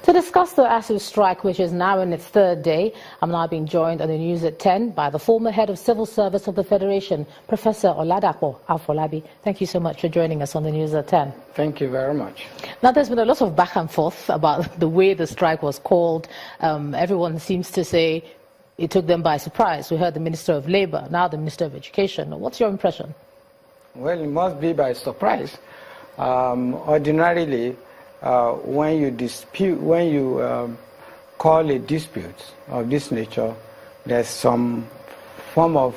To discuss the ASUU strike, which is now in its third day, I'm now being joined on the news at 10 by the former head of civil service of the Federation, Professor Oladapo Afolabi. Thank you so much for joining us on the news at 10. Thank you very much. Now, there's been a lot of back and forth about the way the strike was called. Everyone seems to say it took them by surprise. We heard the Minister of Labour, now the Minister of Education. What's your impression? Well, it must be by surprise. Ordinarily, when you call a dispute of this nature, there's some form of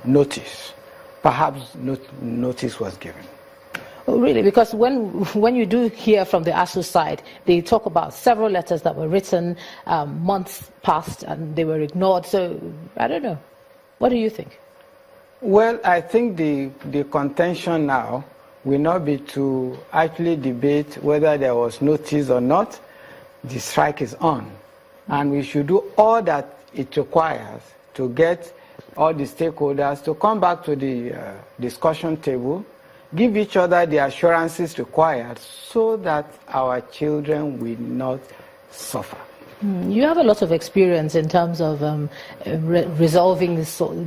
notice. Perhaps notice was given. Oh, really? Because when you do hear from the ASUU side, they talk about several letters that were written, months passed and they were ignored. So I don't know. What do you think? Well, I think the contention now will not be to actually debate whether there was notice or not. The strike is on. And we should do all that it requires to get all the stakeholders to come back to the discussion table, give each other the assurances required so that our children will not suffer. You have a lot of experience in terms of resolving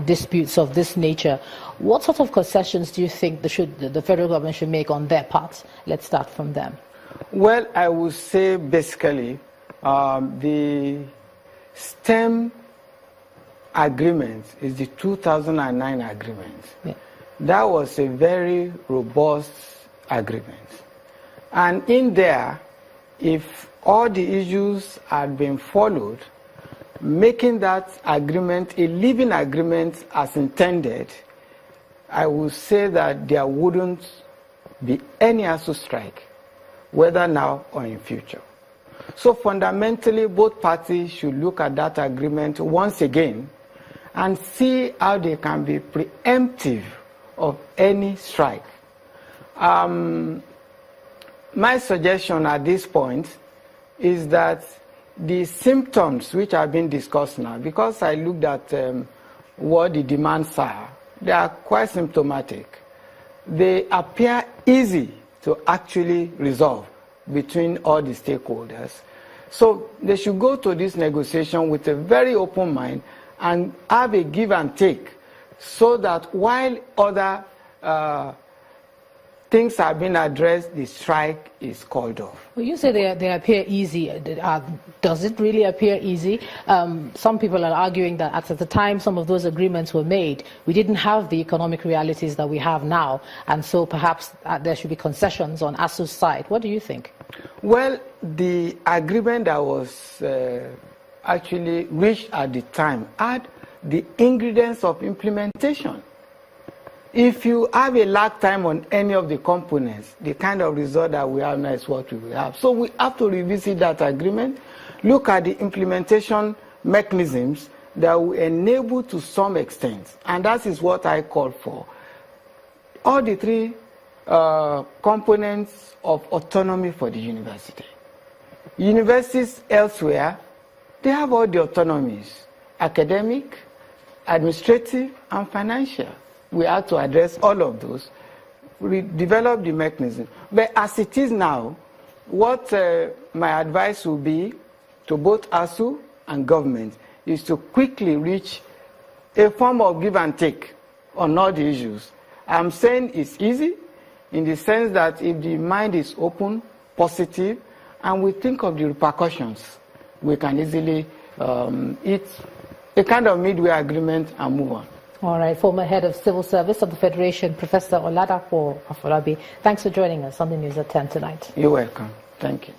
disputes of this nature. What sort of concessions do you think the federal government should make on their part? Let's start from them. Well, I would say basically the STEM agreement is the 2009 agreement. Yeah. That was a very robust agreement. And in there, if all the issues had been followed, making that agreement a living agreement as intended, I would say that there wouldn't be any ASUU strike, whether now or in future. So fundamentally, both parties should look at that agreement once again and see how they can be preemptive of any strike. My suggestion at this point is that the symptoms which have been discussed now, because I looked at what the demands are, they are quite symptomatic. They appear easy to actually resolve between all the stakeholders. So they should go to this negotiation with a very open mind and have a give and take so that while other things have been addressed, the strike is called off. Well, you say they appear easy. Does it really appear easy? Some people are arguing that at the time some of those agreements were made, we didn't have the economic realities that we have now, and so perhaps there should be concessions on ASUU's side. What do you think? Well, the agreement that was actually reached at the time had the ingredients of implementation. If you have a lag time on any of the components, the kind of result that we have now is what we will have. So we have to revisit that agreement, look at the implementation mechanisms that will enable to some extent, and that is what I call for. All the three components of autonomy for the university. Universities elsewhere, they have all the autonomies, academic, administrative, and financial. We have to address all of those, develop the mechanism. But as it is now, what my advice will be to both ASUU and government is to quickly reach a form of give and take on all the issues. I'm saying it's easy in the sense that if the mind is open, positive, and we think of the repercussions, we can easily eat a kind of midway agreement and move on. All right, former head of civil service of the Federation, Professor Oladapo Afolabi, thanks for joining us on the news at 10 tonight. You're welcome. Thank you.